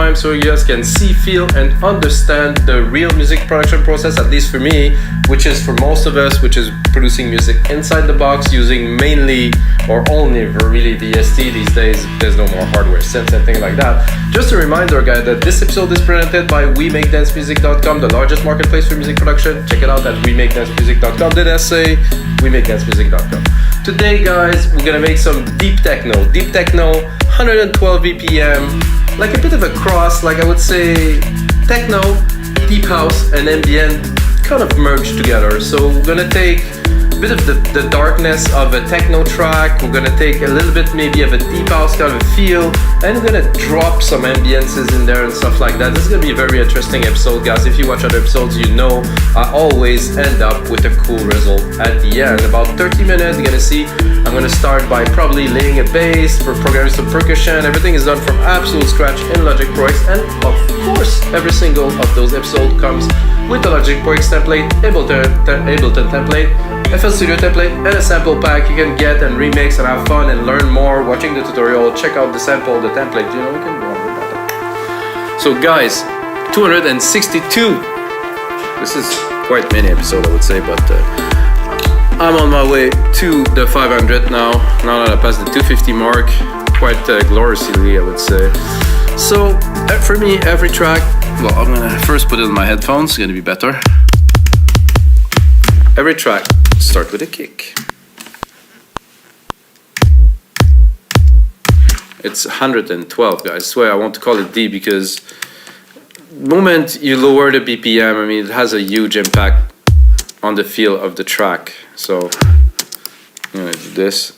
time so you guys can see, feel, and understand the real music production process, at least for me, which is for most of us, which is producing music inside the box using mainly or only really VST these days. There's no more hardware synths and things like that. Just a reminder, guys, that this episode is presented by WeMakeDanceMusic.com, the largest marketplace for music production. Check it out at WeMakeDanceMusic.com. Did I say WeMakeDanceMusic.com? Today, guys, we're gonna make some deep techno. Deep techno, 112 BPM, like a bit of a cross, like I would say techno, deep house, and ambient kind of merged together. So we're gonna take a bit of the darkness of a techno track, we're gonna take a little bit maybe of a deep house kind of a feel, and we're gonna drop some ambiences in there and stuff like that. This is gonna be a very interesting episode, guys. If you watch other episodes, you know I always end up with a cool result at the end. About 30 minutes, you're gonna see I'm gonna start by probably laying a bass, for programming some percussion. Everything is done from absolute scratch in Logic Prox, and of course every single of those episodes comes with the Logic Prox template, Ableton template, FL Studio template, and a sample pack you can get and remix and have fun and learn more watching the tutorial. Check out the sample, the template, you know, we can go on with that. So guys, 262. This is quite many episodes, I would say, but I'm on my way to the 500 now that I passed the 250 mark, quite gloriously, I would say. So for me, every track, well, I'm gonna first put it in my headphones, it's gonna be better. Every track start with a kick. It's 112, guys. I swear I want to call it D because the moment you lower the BPM, I mean, it has a huge impact on the feel of the track. So I'm gonna do this.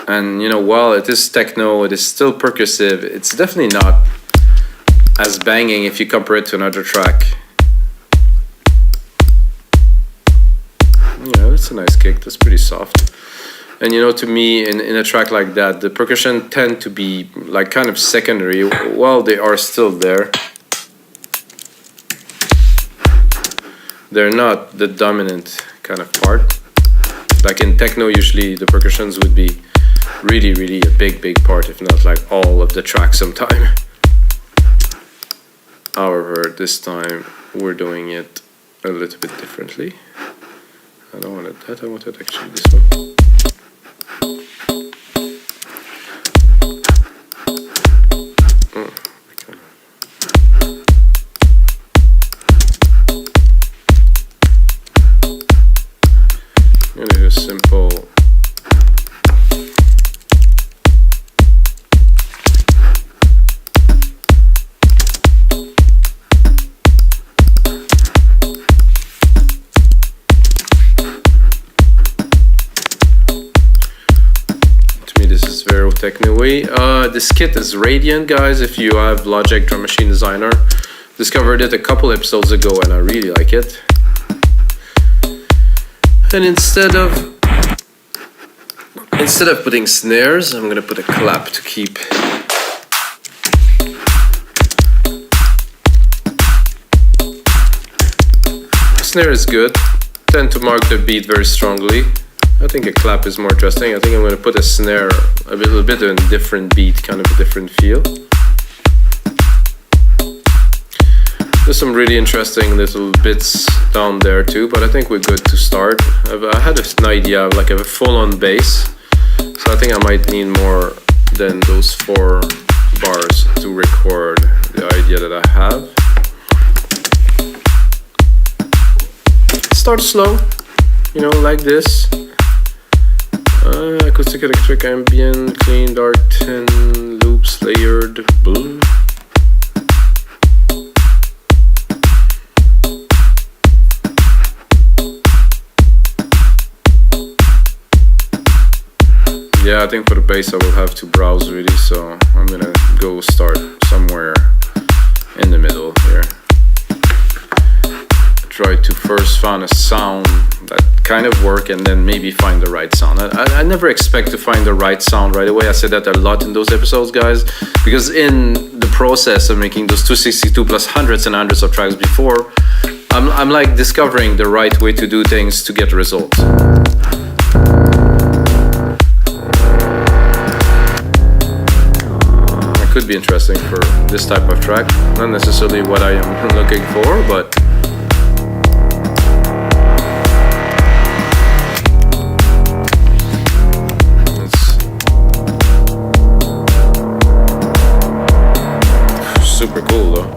And you know, while it is techno, it is still percussive, it's definitely not as banging if you compare it to another track. Yeah, that's a nice kick, that's pretty soft. And you know, to me, in a track like that, the percussion tend to be like kind of secondary, while they are still there. They're not the dominant kind of part. Like in techno, usually the percussions would be really a big part, if not like all of the track sometime. However, this time we're doing it a little bit differently. I don't want it that, I want it actually this one. I'm gonna do a simple techno way. This kit is Radiant, guys. If you have Logic Drum Machine Designer, discovered it a couple episodes ago and I really like it. And instead of putting snares, I'm gonna put a clap to keep snare is good, tend to mark the beat very strongly. I think a clap is more interesting. I think I'm going to put a snare a little bit in a different beat, kind of a different feel. There's some really interesting little bits down there too, but I think we're good to start. I had an idea of like a full-on bass, so I think I might need more than those 4 bars to record the idea that I have. Start slow, you know, like this. Acoustic, electric, ambient, clean, dark, 10 loops, layered, boom. Yeah, I think for the bass I will have to browse really, so I'm gonna go start somewhere in the middle here. Try to first find a sound that kind of work and then maybe find the right sound. I never expect to find the right sound right away. I said that a lot in those episodes, guys, because in the process of making those 262 plus hundreds and hundreds of tracks before, I'm like discovering the right way to do things to get results. could be interesting for this type of track. Not necessarily what I am looking for, but it's super cool though.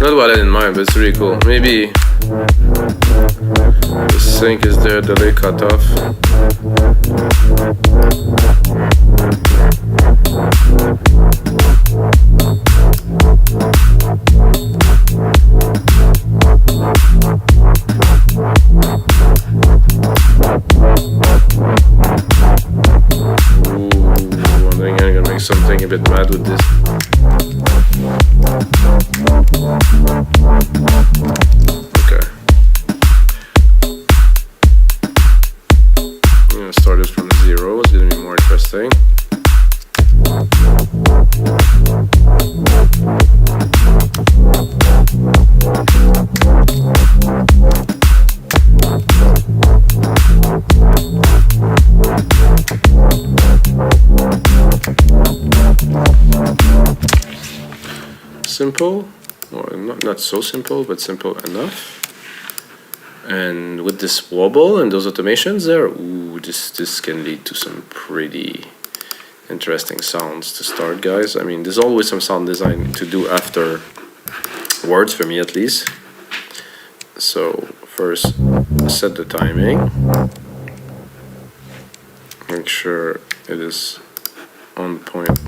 Not what I had in mind, but it's really cool. Maybe the sync is there, delay cutoff. Ooh, I think I'm gonna make something a bit mad with this. Okay. I'm gonna start this from 0. It's gonna be more interesting. Simple, or not so simple, but simple enough. And with this wobble and those automations there, ooh, this can lead to some pretty interesting sounds to start, guys. I mean, there's always some sound design to do after words, for me at least. So first, set the timing. Make sure it is on point.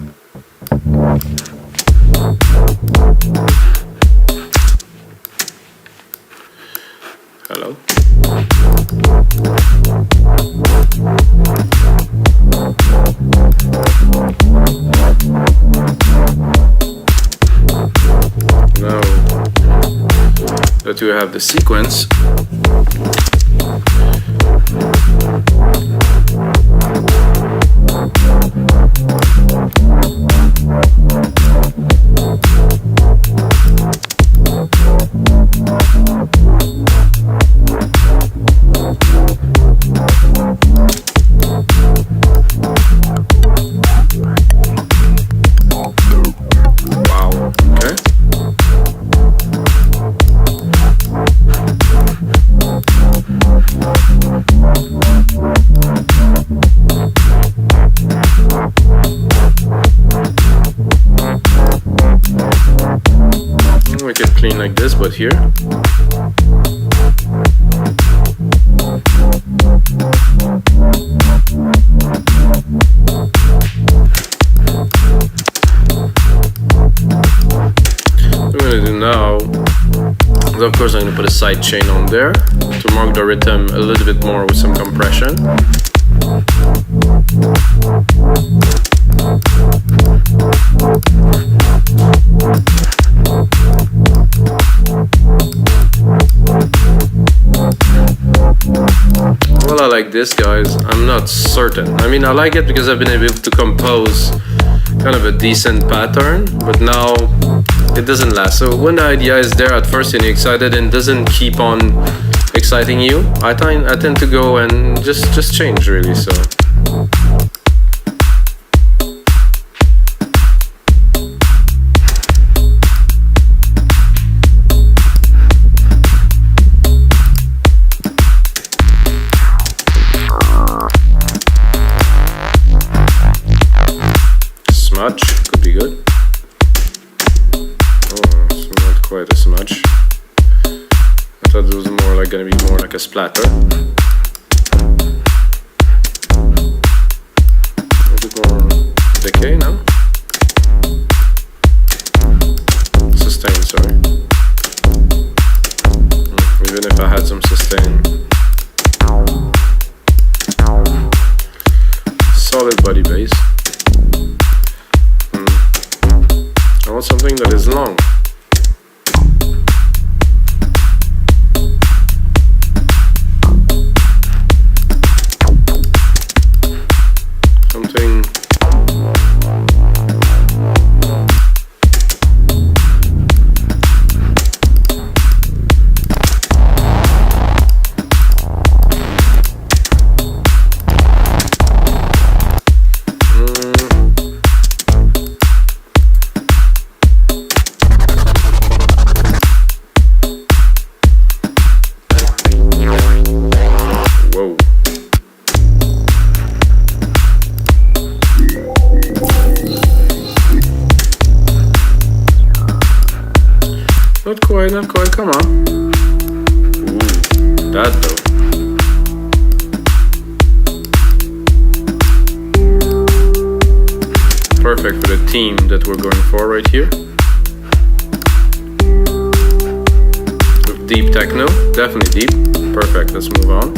Hello. Now that we have the sequence, make it clean like this, but here. What I'm gonna do now is, of course, I'm gonna put a side chain on there to mark the rhythm a little bit more with some compression. Well, I like this, guys. I'm not certain. I mean, I like it because I've been able to compose kind of a decent pattern, but now it doesn't last. So when the idea is there at first and you're excited and doesn't keep on exciting you, I tend to go and just change, really. So smudge could be good. Oh, it's not quite a smudge. I thought it was more like gonna be more like a splatter. A bit more decay now. Sustain, sorry. Even if I had some sustain. Solid body bass. I want something that is long. quite, not quite. Come on. Ooh, that though. Perfect for the theme that we're going for right here. With deep techno, definitely deep. Perfect, let's move on.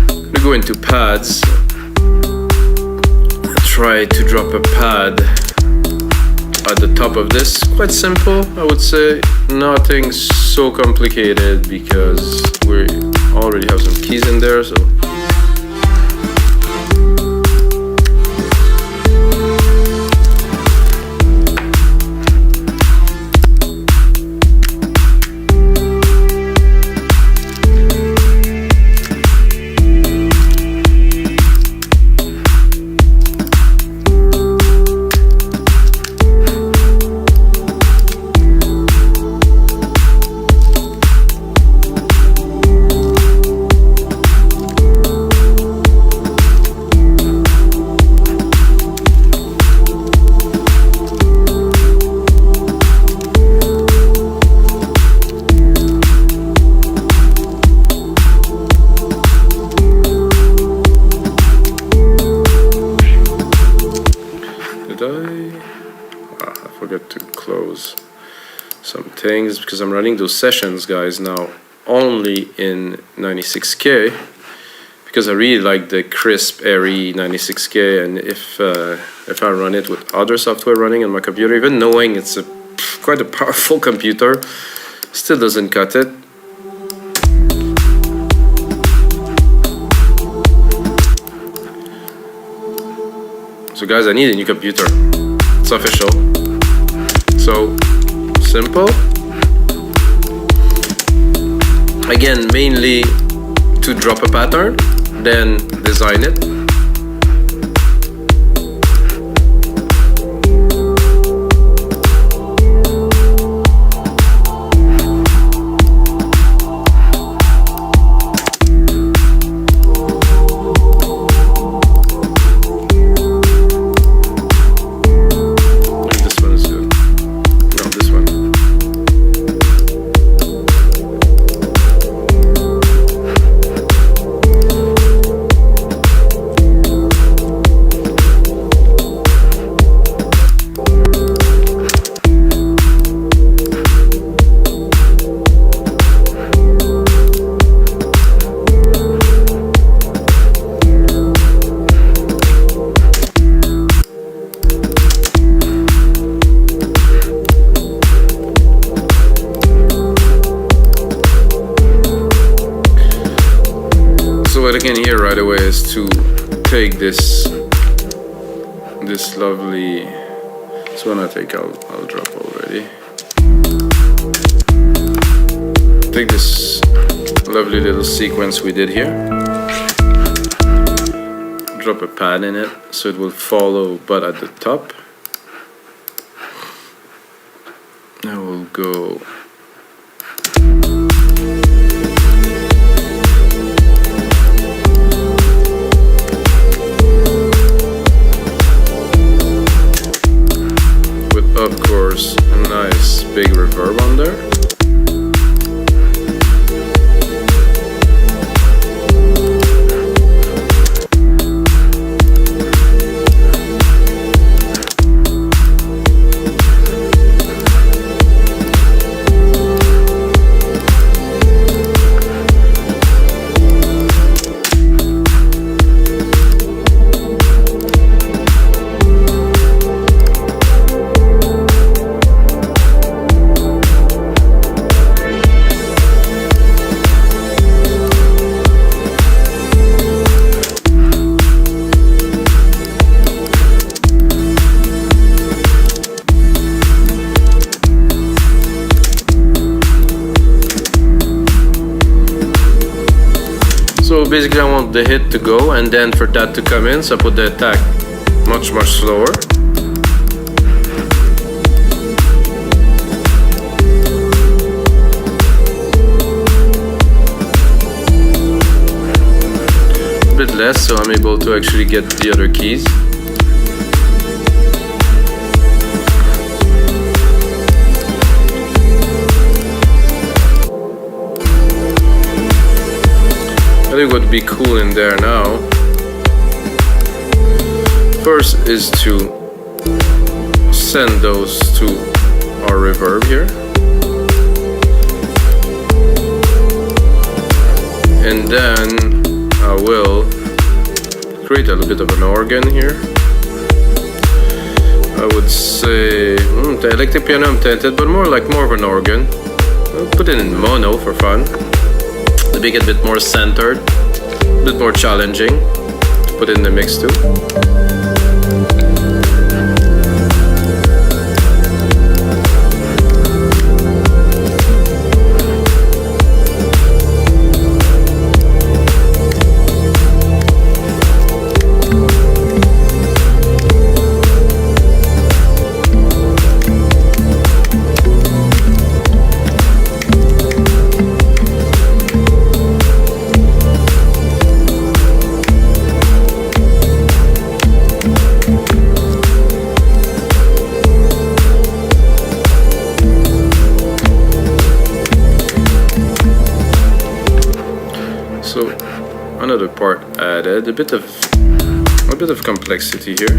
I'm gonna go into pads. Try to drop a pad at the top of this. Quite simple, I would say. Nothing so complicated because we already have some keys in there, so. Some things because I'm running those sessions, guys, now only in 96K because I really like the crisp, airy 96K, and if I run it with other software running on my computer, even knowing it's quite a powerful computer, still doesn't cut it. So guys, I need a new computer. It's official. So simple. Again, mainly to drop a pattern, then design it. What I can hear right away is to take this lovely. This one I think I'll drop already. Take this lovely little sequence we did here. Drop a pad in it so it will follow, but at the top. I will go. Of course, a nice big reverb on there. So basically I want the hit to go and then for that to come in, so I put the attack much slower. A bit less, so I'm able to actually get the other keys. I think what would be cool in there now, first is to send those to our reverb here. And then I will create a little bit of an organ here. I would say electric piano I'm tempted, but more of an organ. I'll put it in mono for fun to make it a bit more centered, a bit more challenging to put in the mix too. So another part added, a bit of complexity here.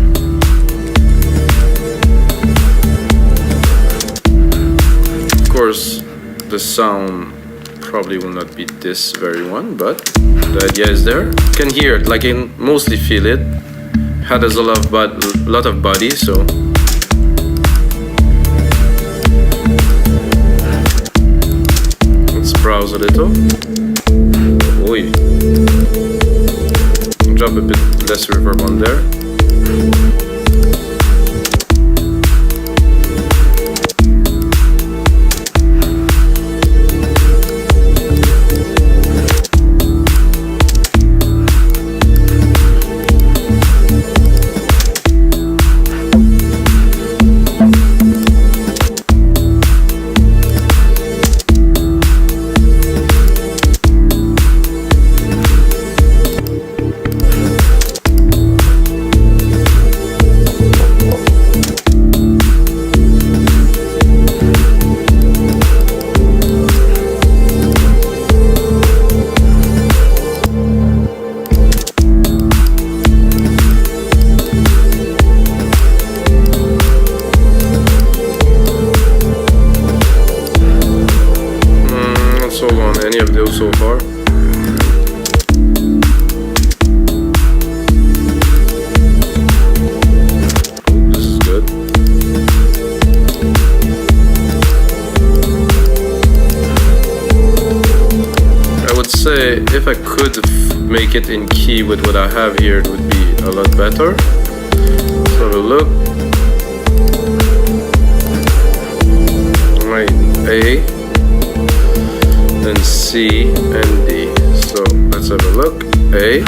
Of course, the sound probably will not be this very one, but the idea is there. You can hear it, like you can mostly feel it. It has a lot of body, so let's browse a little. Oi. Drop a bit less reverb on there. Any of those so far. This is good. I would say if I could make it in key with what I have here, it would be a lot better. Let's have a look. Right, A. Then C and D. So let's have a look. A.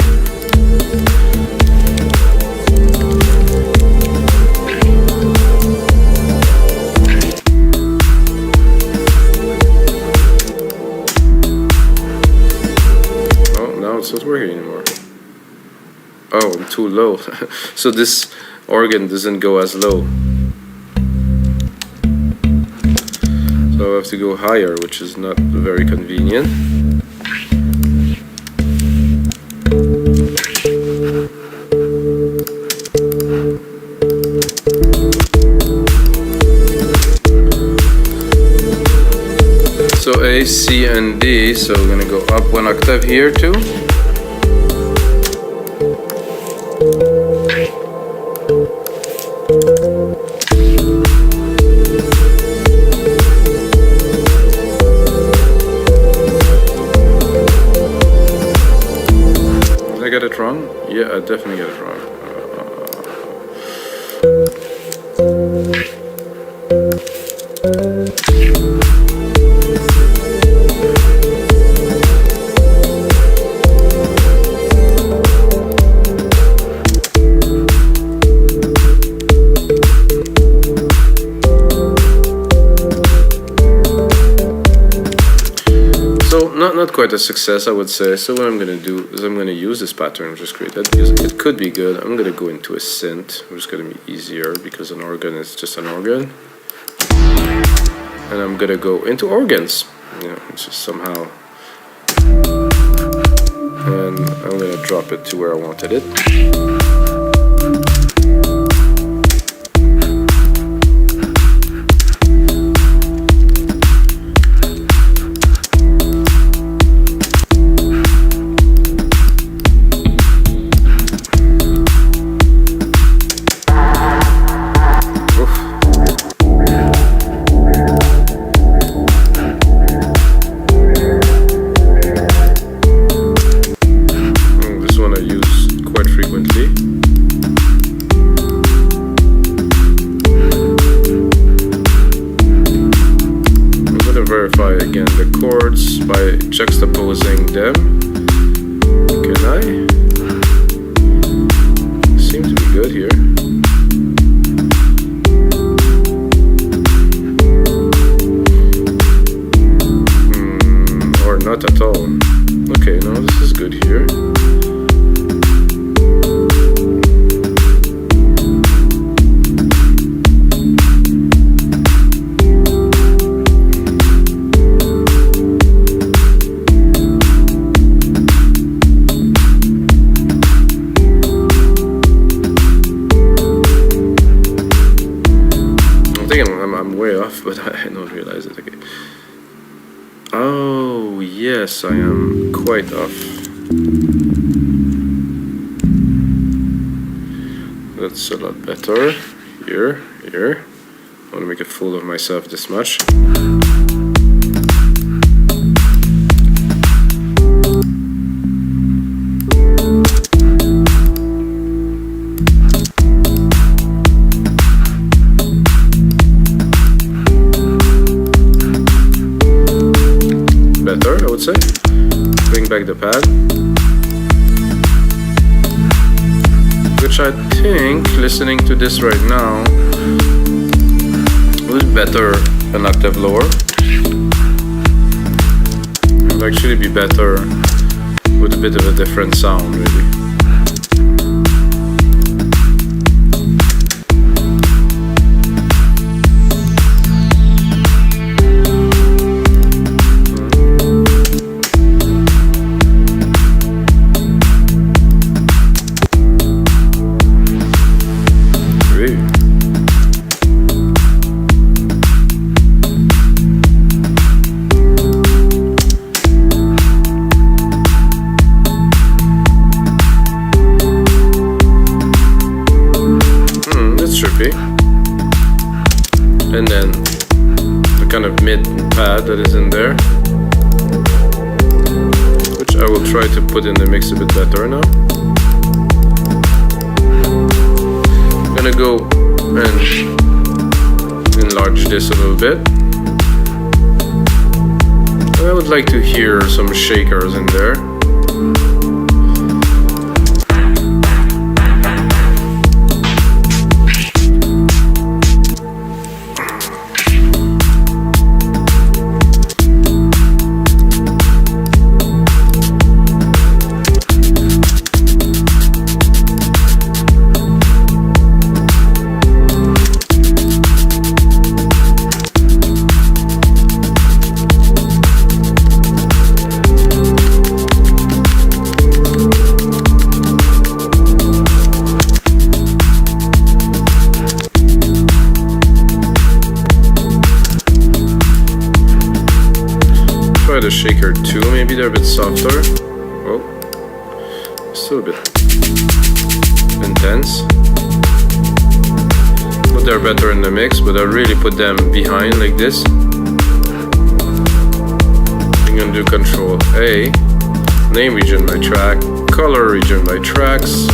Oh, now it's not working anymore. Oh, I'm too low. So this organ doesn't go as low. So I have to go higher, which is not very convenient. So A, C, and D, so we're gonna go up one octave here too. Did I get it wrong? Yeah, I definitely got it wrong. Not quite a success, I would say. So what I'm going to do is I'm going to use this pattern I just created because it could be good. I'm going to go into a synth, which is going to be easier because an organ is just an organ. And I'm going to go into organs, which is somehow and I'm gonna drop it to where I wanted it. Verify again the chords by juxtaposing them. Can I? Seem to be good here. Or not at all. Okay, no, this is good here. I'm way off, but I don't realize it. Okay. Oh, yes, I am quite off. That's a lot better. Here. I want to make a fool of myself this much. I would say. Bring back the pad, which I think, listening to this right now, will be better an octave lower. It would actually be better with a bit of a different sound, really. And then the kind of mid pad that is in there, which I will try to put in the mix a bit better now. I'm gonna go and enlarge this a little bit. And I would like to hear some shakers in there. The shaker too, maybe they're a bit softer. Oh, still a bit intense, but they're better in the mix. But I really put them behind like this. I'm gonna do Control A, name region by track, color region by tracks.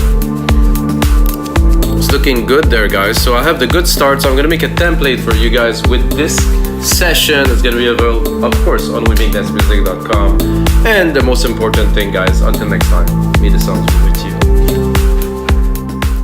It's looking good there, guys. So I have the good start, so I'm gonna make a template for you guys with this session. It's gonna be available, of course, on WeMakeDanceMusic.com. And the most important thing, guys, until next time, may the sounds be with you.